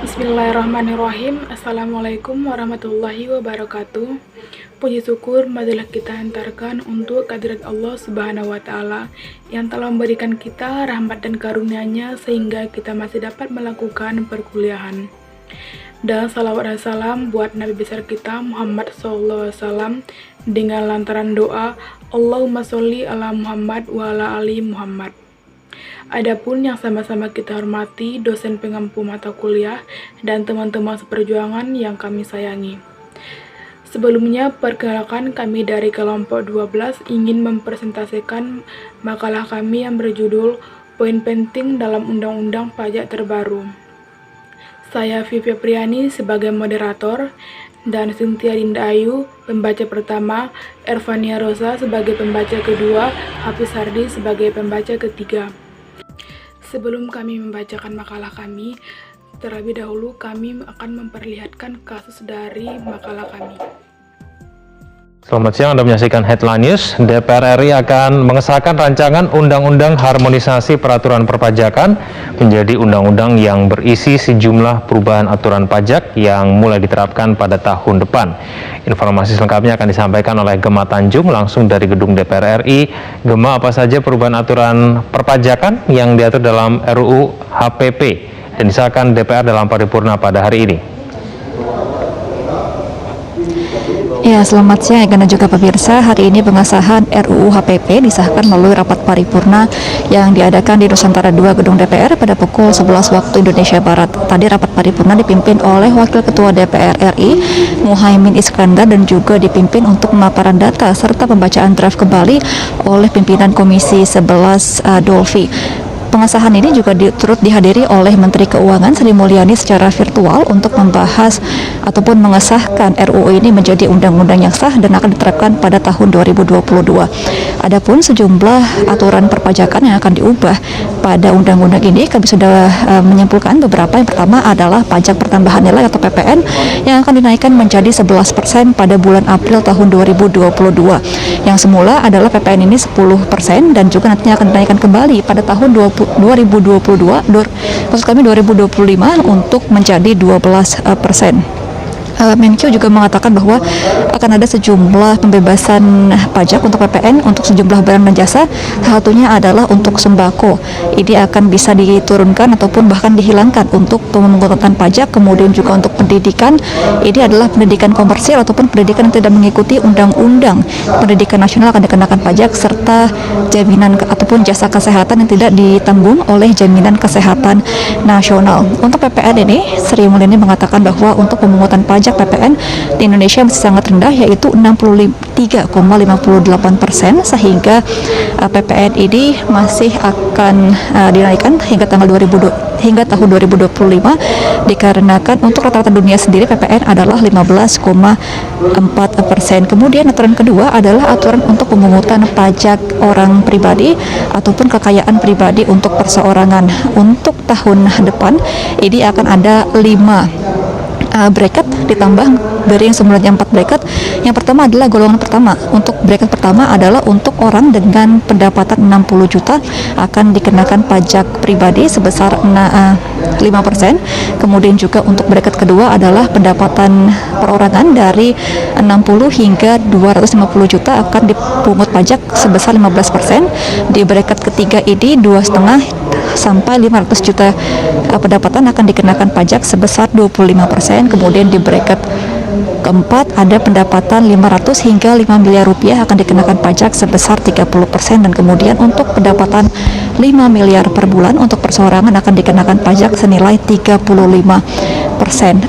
Bismillahirrahmanirrahim. Assalamualaikum warahmatullahi wabarakatuh. Puji syukur marilah kita hantarkan untuk kehadirat Allah Subhanahu wa Ta'ala yang telah memberikan kita rahmat dan karunia-Nya sehingga kita masih dapat melakukan perkuliahan. Dan salawat dan salam buat Nabi besar kita Muhammad SAW dengan lantaran doa Allahumma sholli ala Muhammad wa ala ali Muhammad. Adapun yang sama-sama kita hormati dosen pengampu mata kuliah dan teman-teman seperjuangan yang kami sayangi. Sebelumnya, perkenalkan kami dari kelompok 12 ingin mempresentasikan makalah kami yang berjudul Poin Penting dalam Undang-Undang Pajak Terbaru. Saya Vivi Priani sebagai moderator dan Cynthia Dinda Ayu pembaca pertama, Ervania Rosa sebagai pembaca kedua, Hafiz Hardi sebagai pembaca ketiga. Sebelum kami membacakan makalah kami, terlebih dahulu kami akan memperlihatkan kasus dari makalah kami. Selamat siang, Anda menyaksikan Headline News. DPR RI akan mengesahkan rancangan Undang-Undang Harmonisasi Peraturan Perpajakan menjadi undang-undang yang berisi sejumlah perubahan aturan pajak yang mulai diterapkan pada tahun depan. Informasi selengkapnya akan disampaikan oleh Gema Tanjung langsung dari gedung DPR RI. Gema, apa saja perubahan aturan perpajakan yang diatur dalam RUU HPP dan disahkan DPR dalam paripurna pada hari ini? Ya, selamat siang dan juga pemirsa. Hari ini pengesahan RUU HPP disahkan melalui rapat paripurna yang diadakan di Nusantara 2 Gedung DPR pada pukul 11 waktu Indonesia Barat. Tadi rapat paripurna dipimpin oleh Wakil Ketua DPR RI Muhaimin Iskandar dan juga dipimpin untuk pemaparan data serta pembacaan draft kembali oleh pimpinan Komisi 11 Dolfi. Pengesahan ini juga turut dihadiri oleh Menteri Keuangan Sri Mulyani secara virtual untuk membahas ataupun mengesahkan RUU ini menjadi undang-undang yang sah dan akan diterapkan pada tahun 2022. Adapun sejumlah aturan perpajakan yang akan diubah pada undang-undang ini, kami sudah menyimpulkan beberapa. Yang pertama adalah pajak pertambahan nilai atau PPN yang akan dinaikkan menjadi 11% pada bulan April tahun 2022. Yang semula adalah PPN ini 10% dan juga nantinya akan dinaikkan kembali pada tahun 2025 untuk menjadi 12%. Menkyu juga mengatakan bahwa akan ada sejumlah pembebasan pajak untuk PPN untuk sejumlah barang dan jasa, salah satunya adalah untuk sembako. Ini akan bisa diturunkan ataupun bahkan dihilangkan untuk pemungutan pajak. Kemudian juga untuk pendidikan, ini adalah pendidikan komersil ataupun pendidikan yang tidak mengikuti undang-undang pendidikan nasional akan dikenakan pajak, serta jaminan ataupun jasa kesehatan yang tidak ditanggung oleh jaminan kesehatan nasional. Untuk PPN ini, Sri Mulyani mengatakan bahwa untuk pemungutan pajak PPN di Indonesia masih sangat rendah, yaitu 63,58%, sehingga PPN ini masih akan dinaikkan hingga tahun 2025 dikarenakan untuk rata-rata dunia sendiri PPN adalah 15,4%. Kemudian aturan kedua adalah aturan untuk pemungutan pajak orang pribadi ataupun kekayaan pribadi untuk perseorangan. Untuk tahun depan ini akan ada 5 bracket ditambah dari yang sebelumnya 4 bracket. Yang pertama adalah golongan pertama. Untuk bracket pertama adalah untuk orang dengan pendapatan 60 juta akan dikenakan pajak pribadi sebesar 5%. Kemudian juga untuk bracket kedua adalah pendapatan perorangan dari 60 hingga 250 juta akan dipungut pajak sebesar 15%. Di bracket ketiga ini 2,5 sampai 500 juta pendapatan akan dikenakan pajak sebesar 25%. Kemudian di bracket keempat ada pendapatan 500 hingga 5 miliar rupiah akan dikenakan pajak sebesar 30%. Dan kemudian untuk pendapatan 5 miliar per bulan untuk perseorangan akan dikenakan pajak senilai 35%.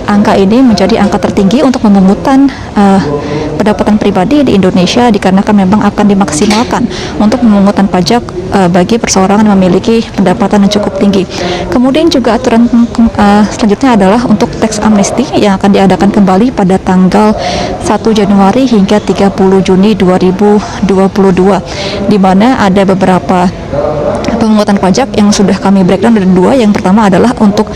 Angka ini menjadi angka tertinggi untuk pemungutan pendapatan pribadi di Indonesia dikarenakan memang akan dimaksimalkan untuk pemungutan pajak bagi perseorangan yang memiliki pendapatan yang cukup tinggi. Kemudian juga aturan selanjutnya adalah untuk tax amnesty yang akan diadakan kembali pada tanggal 1 Januari hingga 30 Juni 2022, di mana ada beberapa pemungutan pajak yang sudah kami breakdown dari 2. Yang pertama adalah untuk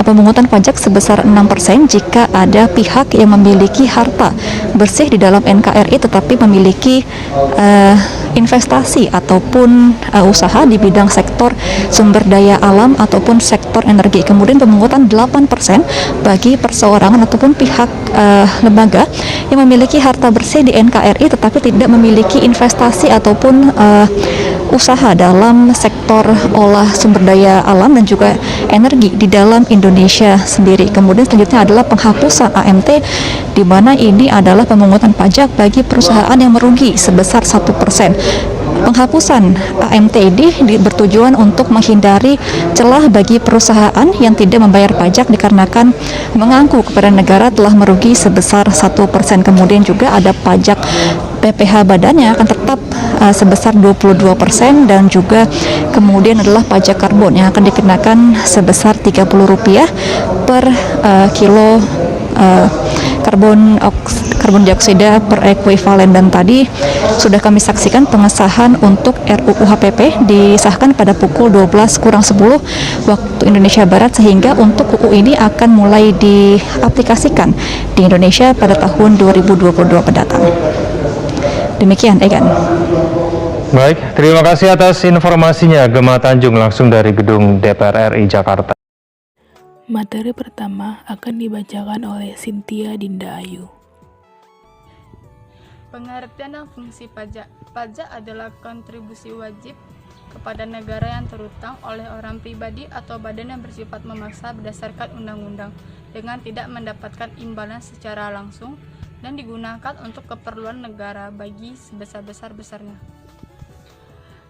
pemungutan pajak sebesar 6% jika ada pihak yang memiliki harta bersih di dalam NKRI tetapi memiliki investasi ataupun usaha di bidang sektor sumber daya alam ataupun sektor energi. Kemudian pemungutan 8% bagi perseorangan ataupun pihak lembaga yang memiliki harta bersih di NKRI tetapi tidak memiliki investasi ataupun usaha dalam sektor olah sumber daya alam dan juga energi di dalam Indonesia sendiri. Kemudian selanjutnya adalah penghapusan AMT, di mana ini adalah pemungutan pajak bagi perusahaan yang merugi sebesar 1%. Penghapusan AMT ini bertujuan untuk menghindari celah bagi perusahaan yang tidak membayar pajak dikarenakan mengaku kepada negara telah merugi sebesar 1%. Kemudian juga ada pajak PPh badannya akan tetap sebesar 22% dan juga kemudian adalah pajak karbon yang akan dikenakan sebesar Rp30 per kilo karbon dioksida per ekuivalen. Dan tadi sudah kami saksikan pengesahan untuk RUU HPP disahkan pada pukul 12:10 waktu Indonesia Barat, sehingga untuk UU ini akan mulai diaplikasikan di Indonesia pada tahun 2022 mendatang. Demikian, Egan. Baik, terima kasih atas informasinya Gemma Tanjung langsung dari Gedung DPR RI Jakarta. Materi pertama akan dibacakan oleh Cynthia Dinda Ayu. Pengertian dan fungsi pajak. Pajak adalah kontribusi wajib kepada negara yang terutang oleh orang pribadi atau badan yang bersifat memaksa berdasarkan undang-undang dengan tidak mendapatkan imbalan secara langsung dan digunakan untuk keperluan negara bagi sebesar-besarnya.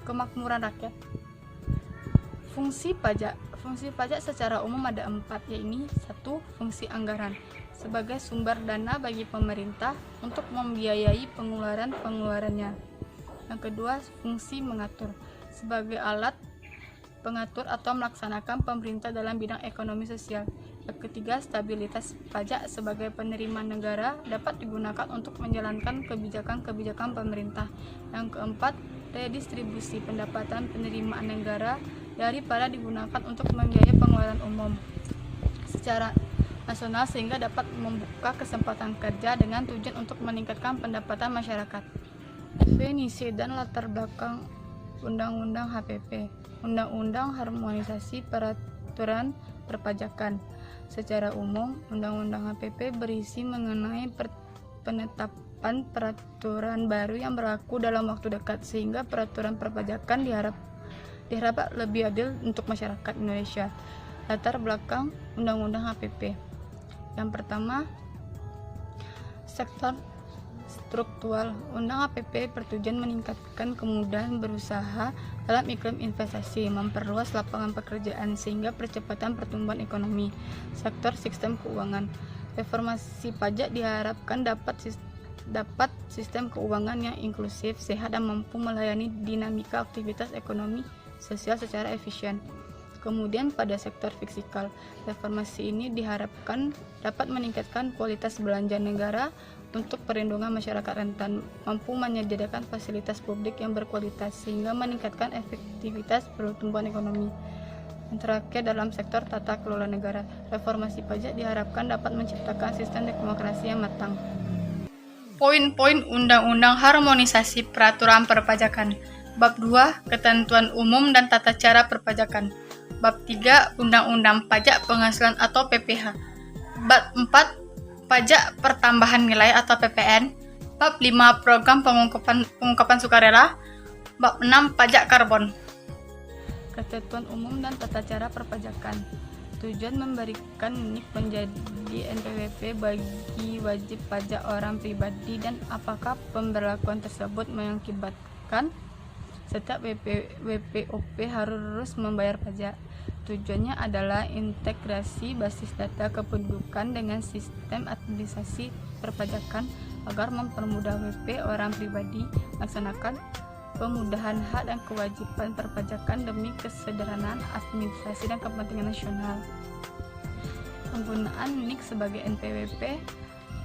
Kemakmuran rakyat. Fungsi pajak. Fungsi pajak secara umum ada 4, yaitu 1. Fungsi anggaran sebagai sumber dana bagi pemerintah untuk membiayai pengeluarannya. Yang kedua, fungsi mengatur sebagai alat pengatur atau melaksanakan pemerintah dalam bidang ekonomi sosial. Yang ketiga, stabilitas pajak sebagai penerimaan negara dapat digunakan untuk menjalankan kebijakan-kebijakan pemerintah. Yang keempat, redistribusi pendapatan penerimaan negara daripada digunakan untuk membiayai pengeluaran umum secara nasional sehingga dapat membuka kesempatan kerja dengan tujuan untuk meningkatkan pendapatan masyarakat. Definisi dan latar belakang Undang-Undang HPP. Undang-Undang Harmonisasi Peraturan Perpajakan. Secara umum, Undang-Undang HPP berisi mengenai penetapan peraturan baru yang berlaku dalam waktu dekat sehingga peraturan perpajakan diharap lebih adil untuk masyarakat Indonesia. Latar belakang Undang-Undang HPP. Yang pertama, sektor struktural. Undang HPP bertujuan meningkatkan kemudahan berusaha dalam iklim investasi, memperluas lapangan pekerjaan sehingga percepatan pertumbuhan ekonomi. Sektor sistem keuangan. Reformasi pajak diharapkan dapat sistem keuangan yang inklusif, sehat dan mampu melayani dinamika aktivitas ekonomi sosial secara efisien. Kemudian pada sektor fiskal, reformasi ini diharapkan dapat meningkatkan kualitas belanja negara untuk perlindungan masyarakat rentan, mampu menyediakan fasilitas publik yang berkualitas sehingga meningkatkan efektivitas pertumbuhan ekonomi. Yang terakhir, dalam sektor tata kelola negara, reformasi pajak diharapkan dapat menciptakan sistem demokrasi yang matang. Poin-poin Undang-Undang Harmonisasi Peraturan Perpajakan. Bab 2, Ketentuan Umum dan Tata Cara Perpajakan. Bab 3, Undang-Undang Pajak Penghasilan atau PPh. Bab 4, Pajak Pertambahan Nilai atau PPN. Bab 5, Program Pengungkapan Sukarela. Bab 6, Pajak Karbon. Ketentuan Umum dan Tata Cara Perpajakan. Tujuan memberikan NIK menjadi NPWP bagi wajib pajak orang pribadi dan apakah pemberlakuan tersebut mengakibatkan setiap WPOP harus membayar pajak. Tujuannya adalah integrasi basis data kependudukan dengan sistem administrasi perpajakan agar mempermudah WP orang pribadi melaksanakan pemudahan hak dan kewajiban perpajakan demi kesederhanaan administrasi dan kepentingan nasional. Penggunaan NIK sebagai NPWP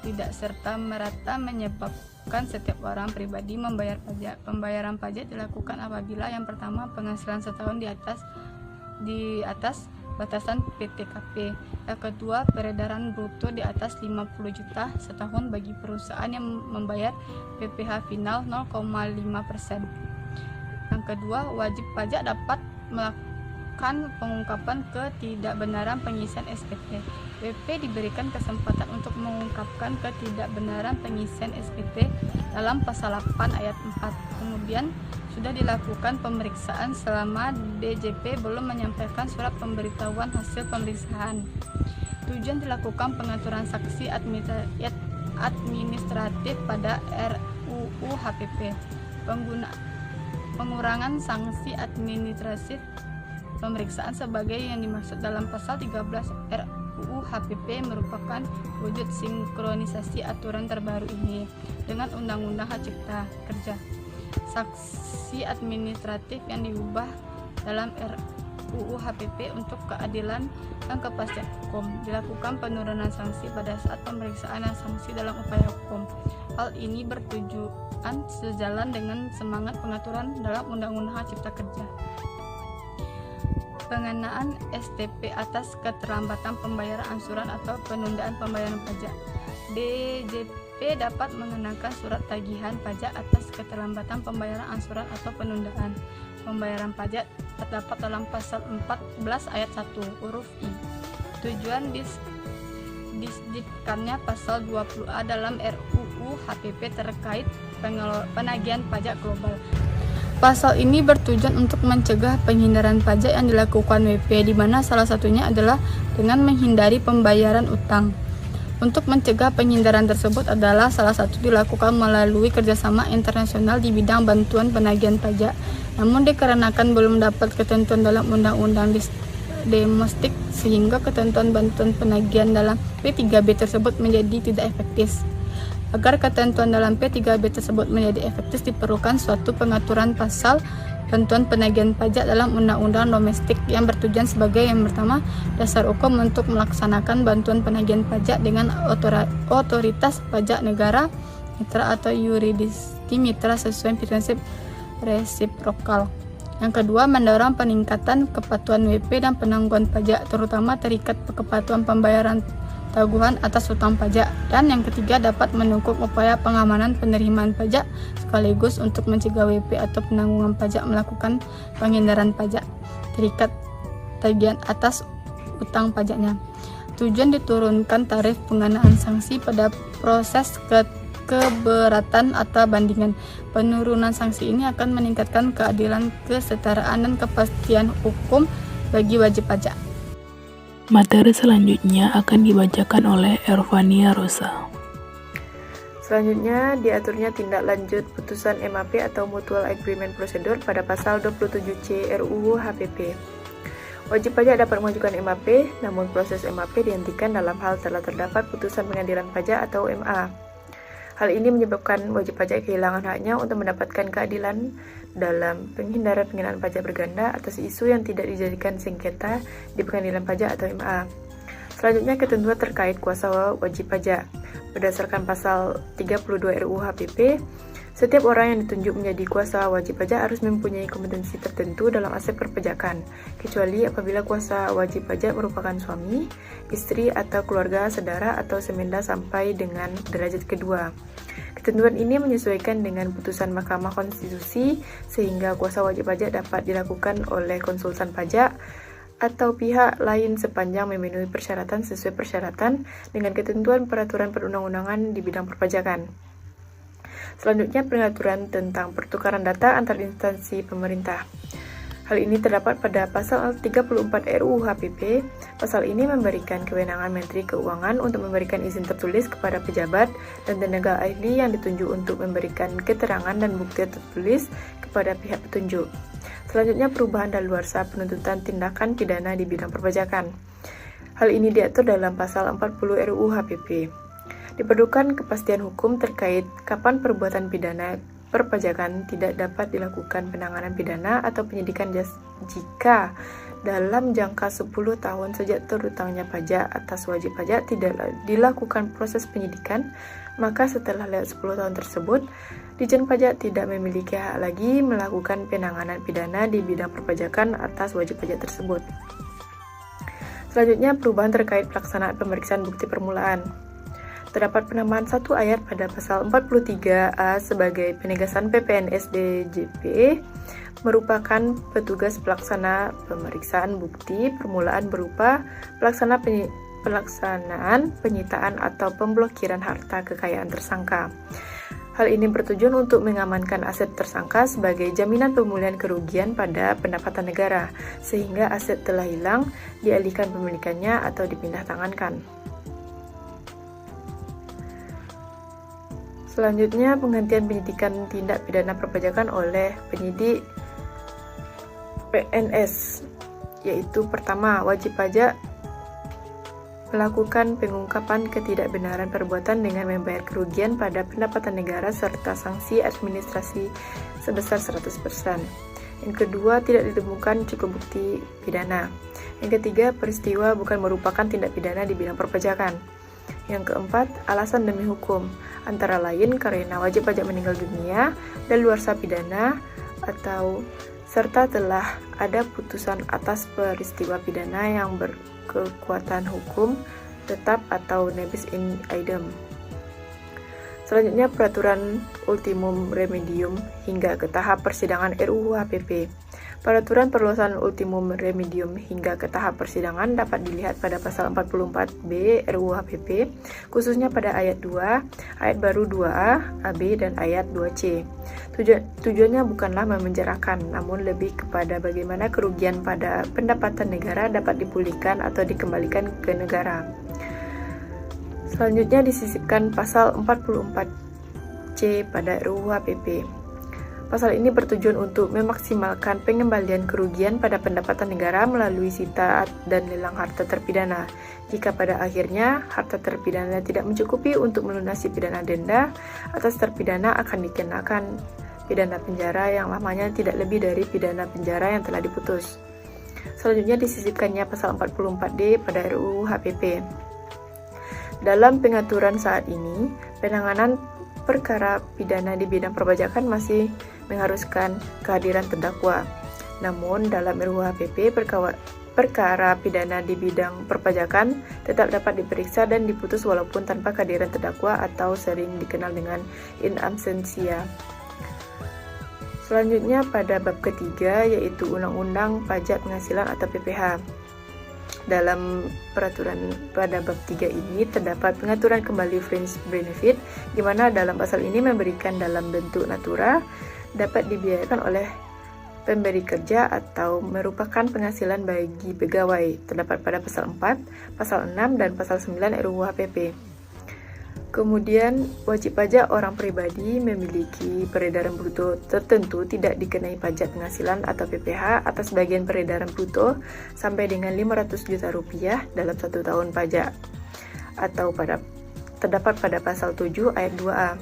tidak serta-merta menyebabkan setiap orang pribadi membayar pajak. Pembayaran pajak dilakukan apabila yang pertama penghasilan setahun di atas batasan PTKP. Yang kedua, peredaran bruto di atas 50 juta setahun bagi perusahaan yang membayar PPh final 0,5%. Yang kedua, wajib pajak dapat melakukan pengungkapan ketidakbenaran pengisian SPT. WP diberikan kesempatan untuk mengungkapkan ketidakbenaran pengisian SPT dalam pasal 8 ayat 4. Kemudian sudah dilakukan pemeriksaan selama DJP belum menyampaikan surat pemberitahuan hasil pemeriksaan. Tujuan dilakukan pengaturan sanksi administratif pada RUU HPP. Pengurangan sanksi administratif pemeriksaan sebagai yang dimaksud dalam pasal 13 RUU HPP merupakan wujud sinkronisasi aturan terbaru ini dengan Undang-Undang Hak Cipta Kerja. Sanksi administratif yang diubah dalam RUU HPP untuk keadilan dan kepastian hukum. Dilakukan penurunan sanksi pada saat pemeriksaan dan sanksi dalam upaya hukum. Hal ini bertujuan sejalan dengan semangat pengaturan dalam Undang-Undang Hak Cipta Kerja. Pengenaan STP atas keterlambatan pembayaran angsuran atau penundaan pembayaran pajak. DJP dapat mengenakan surat tagihan pajak atas keterlambatan pembayaran angsuran atau penundaan pembayaran pajak terdapat dalam pasal 14 ayat 1 huruf I. Tujuan disdipkannya pasal 20A dalam RUU HPP terkait penagihan pajak global. Pasal ini bertujuan untuk mencegah penghindaran pajak yang dilakukan WP, di mana salah satunya adalah dengan menghindari pembayaran utang. Untuk mencegah penghindaran tersebut adalah salah satu dilakukan melalui kerjasama internasional di bidang bantuan penagihan pajak. Namun dikarenakan belum dapat ketentuan dalam Undang-Undang Domestik sehingga ketentuan bantuan penagihan dalam P3B tersebut menjadi tidak efektif. Agar ketentuan dalam P3B tersebut menjadi efektif diperlukan suatu pengaturan pasal bantuan penagihan pajak dalam Undang-Undang Domestik yang bertujuan sebagai yang pertama dasar hukum untuk melaksanakan bantuan penagihan pajak dengan otoritas pajak negara mitra atau yurisdiksi mitra sesuai prinsip resiprokal. Yang kedua, mendorong peningkatan kepatuhan WP dan penangguhan pajak, terutama terikat kepatuhan pembayaran taguhan atas hutang pajak. Dan yang ketiga, dapat mendukung upaya pengamanan penerimaan pajak sekaligus untuk mencegah WP atau penanggungan pajak melakukan penghindaran pajak terikat tagihan atas hutang pajaknya. Tujuan diturunkan tarif pengenaan sanksi pada proses keberatan atau bandingan. Penurunan sanksi ini akan meningkatkan keadilan, kesetaraan, dan kepastian hukum bagi wajib pajak. Materi selanjutnya akan dibacakan oleh Ervania Rosa. Selanjutnya, diaturnya tindak lanjut putusan MAP atau Mutual Agreement Procedure pada pasal 27C RUU HPP. Wajib pajak dapat mengajukan MAP, namun proses MAP dihentikan dalam hal telah terdapat putusan pengadilan pajak atau MA. Hal ini menyebabkan wajib pajak kehilangan haknya untuk mendapatkan keadilan dalam penghindaran pengenaan pajak berganda atas isu yang tidak dijadikan sengketa di pengadilan pajak atau MA. Selanjutnya, ketentuan terkait kuasa wajib pajak. Berdasarkan pasal 32 RUU HPP, setiap orang yang ditunjuk menjadi kuasa wajib pajak harus mempunyai kompetensi tertentu dalam aspek perpajakan, kecuali apabila kuasa wajib pajak merupakan suami, istri, atau keluarga, saudara, atau semenda sampai dengan derajat kedua. Ketentuan ini menyesuaikan dengan putusan Mahkamah Konstitusi sehingga kuasa wajib pajak dapat dilakukan oleh konsultan pajak atau pihak lain sepanjang memenuhi persyaratan sesuai persyaratan dengan ketentuan peraturan perundang-undangan di bidang perpajakan. Selanjutnya, pengaturan tentang pertukaran data antar instansi pemerintah. Hal ini terdapat pada pasal 34 RUU HPP. Pasal ini memberikan kewenangan Menteri Keuangan untuk memberikan izin tertulis kepada pejabat dan tenaga ahli yang ditunjuk untuk memberikan keterangan dan bukti tertulis kepada pihak petunjuk. Selanjutnya, perubahan daluarsa penuntutan tindakan pidana di bidang perpajakan. Hal ini diatur dalam pasal 40 RUU HPP. Diperlukan kepastian hukum terkait kapan perbuatan pidana perpajakan tidak dapat dilakukan penanganan pidana atau penyidikan jika dalam jangka 10 tahun sejak terutangnya pajak atas wajib pajak tidak dilakukan proses penyidikan, maka setelah lewat 10 tahun tersebut, Ditjen Pajak tidak memiliki hak lagi melakukan penanganan pidana di bidang perpajakan atas wajib pajak tersebut. Selanjutnya, perubahan terkait pelaksanaan pemeriksaan bukti permulaan. Terdapat penambahan satu ayat pada pasal 43A sebagai penegasan PPNS-DJP merupakan petugas pelaksana pemeriksaan bukti permulaan berupa pelaksanaan penyitaan atau pemblokiran harta kekayaan tersangka. Hal ini bertujuan untuk mengamankan aset tersangka sebagai jaminan pemulihan kerugian pada pendapatan negara, sehingga aset telah hilang dialihkan pemilikannya atau dipindah tangankan. Selanjutnya, penggantian penyidikan tindak pidana perpajakan oleh penyidik PNS, yaitu pertama, wajib pajak melakukan pengungkapan ketidakbenaran perbuatan dengan membayar kerugian pada pendapatan negara serta sanksi administrasi sebesar 100%. Yang kedua, tidak ditemukan cukup bukti pidana. Yang ketiga, peristiwa bukan merupakan tindak pidana di bidang perpajakan. Yang keempat, alasan demi hukum, antara lain karena wajib pajak meninggal dunia, daluarsa pidana, atau serta telah ada putusan atas peristiwa pidana yang berkekuatan hukum tetap atau nebis in idem. Selanjutnya, peraturan ultimum remedium hingga ke tahap persidangan RUU HPP. Peraturan perluasan ultimum remedium hingga ke tahap persidangan dapat dilihat pada pasal 44B RUU HPP, khususnya pada ayat 2, ayat baru 2A, AB, dan ayat 2C. Tujuannya bukanlah memenjarakan, namun lebih kepada bagaimana kerugian pada pendapatan negara dapat dipulihkan atau dikembalikan ke negara. Selanjutnya disisipkan pasal 44C pada RUU HPP. Pasal ini bertujuan untuk memaksimalkan pengembalian kerugian pada pendapatan negara melalui sita dan lelang harta terpidana. Jika pada akhirnya harta terpidana tidak mencukupi untuk melunasi pidana denda, atas terpidana akan dikenakan pidana penjara yang lamanya tidak lebih dari pidana penjara yang telah diputus. Selanjutnya disisipkannya pasal 44D pada RUU HPP. Dalam pengaturan saat ini, penanganan perkara pidana di bidang perpajakan masih mengharuskan kehadiran terdakwa. Namun, dalam RUU HPP, perkara pidana di bidang perpajakan tetap dapat diperiksa dan diputus walaupun tanpa kehadiran terdakwa atau sering dikenal dengan in absentia. Selanjutnya pada bab ketiga, yaitu Undang-Undang Pajak Penghasilan atau PPh. Dalam peraturan pada bab 3 ini terdapat pengaturan kembali fringe benefit, di mana dalam pasal ini memberikan dalam bentuk natura dapat dibiayakan oleh pemberi kerja atau merupakan penghasilan bagi pegawai. Terdapat pada pasal 4, pasal 6, dan pasal 9 RUU HPP. Kemudian, wajib pajak orang pribadi memiliki peredaran bruto tertentu tidak dikenai pajak penghasilan atau PPh atas bagian peredaran bruto sampai dengan 500 juta rupiah dalam 1 tahun pajak, atau terdapat pada pasal 7 ayat 2A.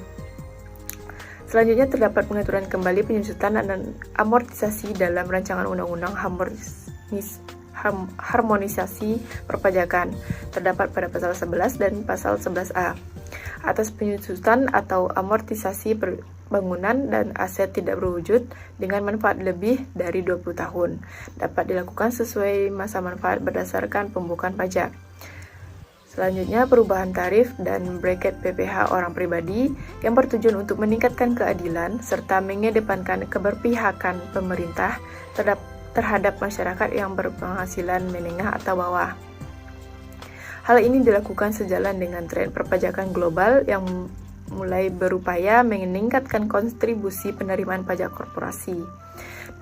Selanjutnya terdapat pengaturan kembali penyusutan dan amortisasi dalam rancangan undang-undang harmonisasi perpajakan, terdapat pada pasal 11 dan pasal 11A. Atas penyusutan atau amortisasi bangunan dan aset tidak berwujud dengan manfaat lebih dari 20 tahun dapat dilakukan sesuai masa manfaat berdasarkan pembukaan pajak. Selanjutnya, perubahan tarif dan bracket PPh orang pribadi yang bertujuan untuk meningkatkan keadilan serta mengedepankan keberpihakan pemerintah terhadap masyarakat yang berpenghasilan menengah atau bawah. Hal ini dilakukan sejalan dengan tren perpajakan global yang mulai berupaya meningkatkan kontribusi penerimaan pajak korporasi,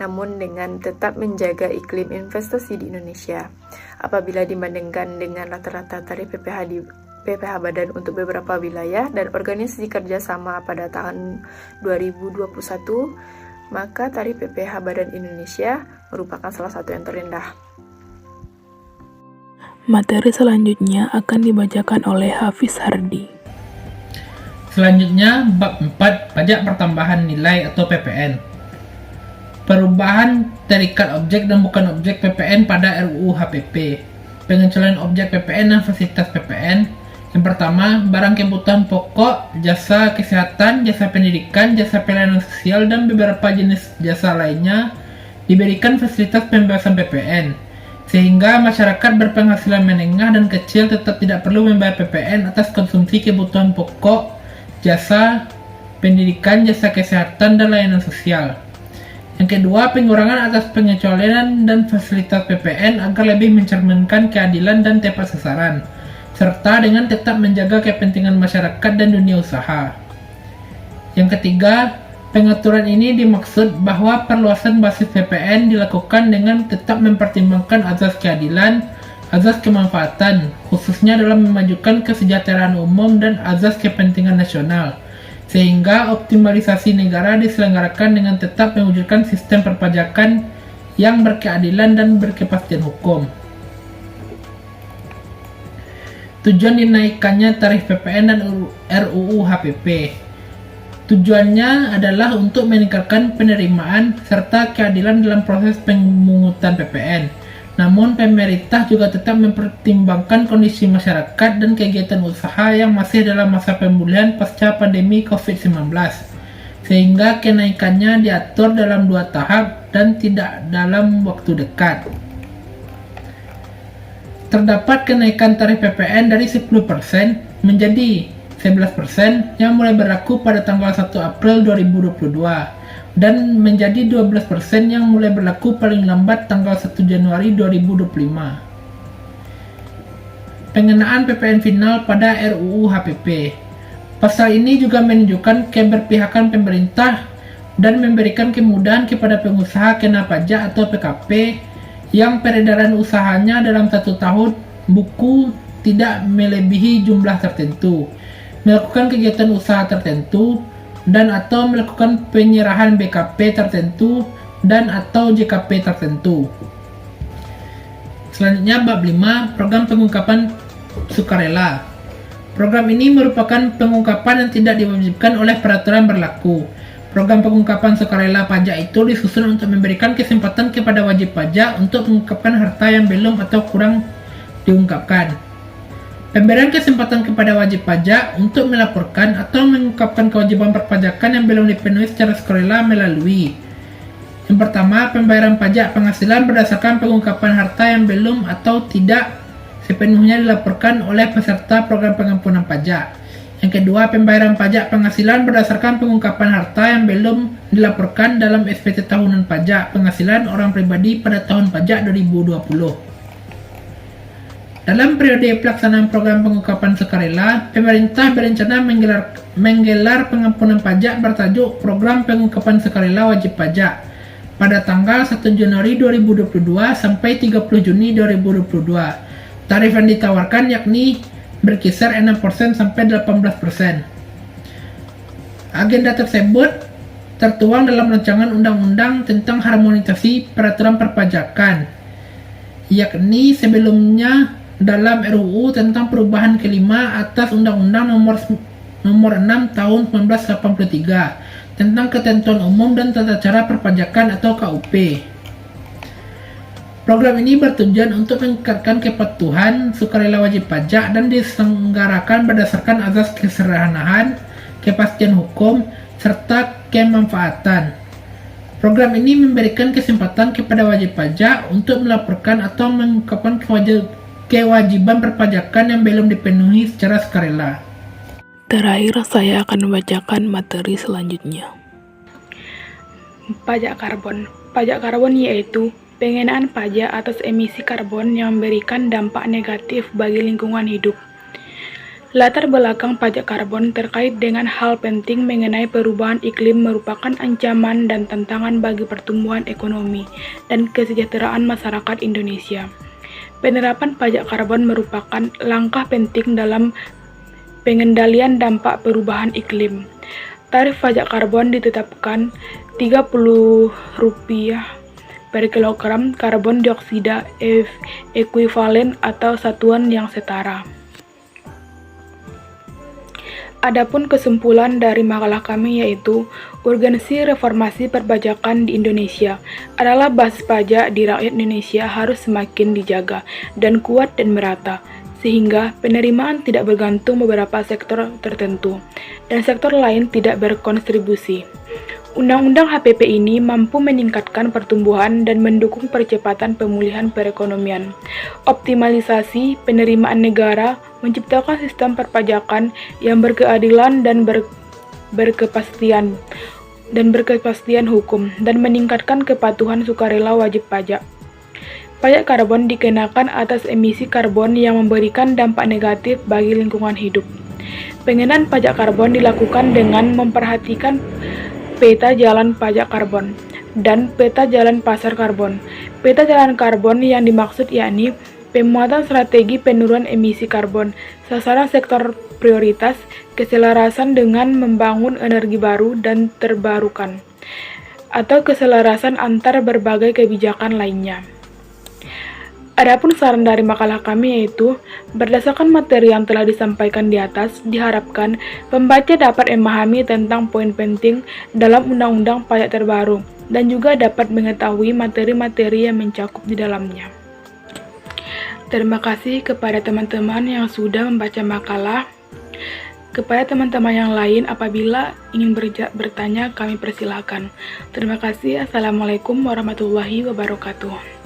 namun dengan tetap menjaga iklim investasi di Indonesia. Apabila dibandingkan dengan rata-rata tarif PPh Badan untuk beberapa wilayah dan organisasi kerjasama pada tahun 2021, maka tarif PPh Badan Indonesia merupakan salah satu yang terendah. Materi selanjutnya akan dibacakan oleh Hafiz Hardi. Selanjutnya, bab 4, pajak pertambahan nilai atau PPN. Perubahan terikat objek dan bukan objek PPN pada RUU HPP. Pengecualian objek PPN dan fasilitas PPN. Yang pertama, barang kebutuhan pokok, jasa kesehatan, jasa pendidikan, jasa pelayanan sosial, dan beberapa jenis jasa lainnya diberikan fasilitas pembebasan PPN. sehingga masyarakat berpenghasilan menengah dan kecil tetap tidak perlu membayar PPN atas konsumsi kebutuhan pokok, jasa pendidikan, jasa kesehatan, dan layanan sosial. Yang kedua, pengurangan atas pengecualian dan fasilitas PPN agar lebih mencerminkan keadilan dan tepat sasaran, serta dengan tetap menjaga kepentingan masyarakat dan dunia usaha. Yang ketiga, pengaturan ini dimaksud bahwa perluasan basis PPN dilakukan dengan tetap mempertimbangkan azas keadilan, azas kemanfaatan, khususnya dalam memajukan kesejahteraan umum dan azas kepentingan nasional, sehingga optimalisasi negara diselenggarakan dengan tetap mewujudkan sistem perpajakan yang berkeadilan dan berkepastian hukum. Tujuan dinaikannya tarif PPN dan RUU HPP. Tujuannya adalah untuk meningkatkan penerimaan serta keadilan dalam proses pemungutan PPN. Namun pemerintah juga tetap mempertimbangkan kondisi masyarakat dan kegiatan usaha yang masih dalam masa pemulihan pasca pandemi COVID-19, sehingga kenaikannya diatur dalam 2 tahap dan tidak dalam waktu dekat. Terdapat kenaikan tarif PPN dari 10% menjadi 11% yang mulai berlaku pada tanggal 1 April 2022 dan menjadi 12% yang mulai berlaku paling lambat tanggal 1 Januari 2025. Pengenaan PPN final pada RUU HPP. Pasal ini juga menunjukkan keberpihakan pemerintah dan memberikan kemudahan kepada pengusaha kena pajak atau PKP yang peredaran usahanya dalam 1 tahun buku tidak melebihi jumlah tertentu, melakukan kegiatan usaha tertentu, dan atau melakukan penyerahan BKP tertentu dan atau JKP tertentu. Selanjutnya bab 5, program pengungkapan sukarela. Program ini merupakan pengungkapan yang tidak diwajibkan oleh peraturan berlaku. Program pengungkapan sukarela pajak itu disusun untuk memberikan kesempatan kepada wajib pajak untuk mengungkapkan harta yang belum atau kurang diungkapkan. Pemberian kesempatan kepada wajib pajak untuk melaporkan atau mengungkapkan kewajiban perpajakan yang belum dipenuhi secara sukarela melalui: yang pertama, pembayaran pajak penghasilan berdasarkan pengungkapan harta yang belum atau tidak sepenuhnya dilaporkan oleh peserta program pengampunan pajak. Yang kedua, pembayaran pajak penghasilan berdasarkan pengungkapan harta yang belum dilaporkan dalam SPT tahunan pajak penghasilan orang pribadi pada tahun pajak 2020. Dalam periode pelaksanaan program pengungkapan sukarela, pemerintah berencana menggelar pengampunan pajak bertajuk Program Pengungkapan Sukarela Wajib Pajak pada tanggal 1 Januari 2022 sampai 30 Juni 2022. Tarif yang ditawarkan yakni berkisar 6% sampai 18%. Agenda tersebut tertuang dalam rancangan undang-undang tentang harmonisasi peraturan perpajakan, yakni sebelumnya dalam RUU tentang perubahan kelima atas Undang-Undang nomor 6 tahun 1983 tentang ketentuan umum dan tata cara perpajakan atau KUP. Program ini bertujuan untuk meningkatkan kepatuhan sukarela wajib pajak dan diselenggarakan berdasarkan azas kesederhanaan, kepastian hukum, serta kemanfaatan. Program ini memberikan kesempatan kepada wajib pajak untuk melaporkan atau mengungkapkan kewajiban perpajakan yang belum dipenuhi secara sukarela. Terakhir, saya akan membacakan materi selanjutnya. Pajak karbon. Pajak karbon yaitu pengenaan pajak atas emisi karbon yang memberikan dampak negatif bagi lingkungan hidup. Latar belakang pajak karbon terkait dengan hal penting mengenai perubahan iklim merupakan ancaman dan tantangan bagi pertumbuhan ekonomi dan kesejahteraan masyarakat Indonesia. Penerapan pajak karbon merupakan langkah penting dalam pengendalian dampak perubahan iklim. Tarif pajak karbon ditetapkan Rp30 per kilogram karbon dioksida ekuivalen atau satuan yang setara. Adapun kesimpulan dari makalah kami yaitu urgensi reformasi perpajakan di Indonesia adalah basis pajak di rakyat Indonesia harus semakin dijaga dan kuat dan merata, sehingga penerimaan tidak bergantung beberapa sektor tertentu dan sektor lain tidak berkontribusi. Undang-undang HPP ini mampu meningkatkan pertumbuhan dan mendukung percepatan pemulihan perekonomian, optimalisasi penerimaan negara, menciptakan sistem perpajakan yang berkeadilan dan berkepastian hukum, dan meningkatkan kepatuhan sukarela wajib pajak. Pajak karbon dikenakan atas emisi karbon yang memberikan dampak negatif bagi lingkungan hidup. Pengenaan pajak karbon dilakukan dengan memperhatikan peta jalan pajak karbon dan peta jalan pasar karbon. Peta jalan karbon yang dimaksud yakni pemuatan strategi penurunan emisi karbon, sasaran sektor prioritas, keselarasan dengan membangun energi baru dan terbarukan, atau keselarasan antar berbagai kebijakan lainnya. Adapun saran dari makalah kami yaitu, berdasarkan materi yang telah disampaikan di atas, diharapkan pembaca dapat memahami tentang poin penting dalam undang-undang pajak terbaru, dan juga dapat mengetahui materi-materi yang mencakup di dalamnya. Terima kasih kepada teman-teman yang sudah membaca makalah. Kepada teman-teman yang lain, apabila ingin bertanya, kami persilahkan. Terima kasih. Assalamualaikum warahmatullahi wabarakatuh.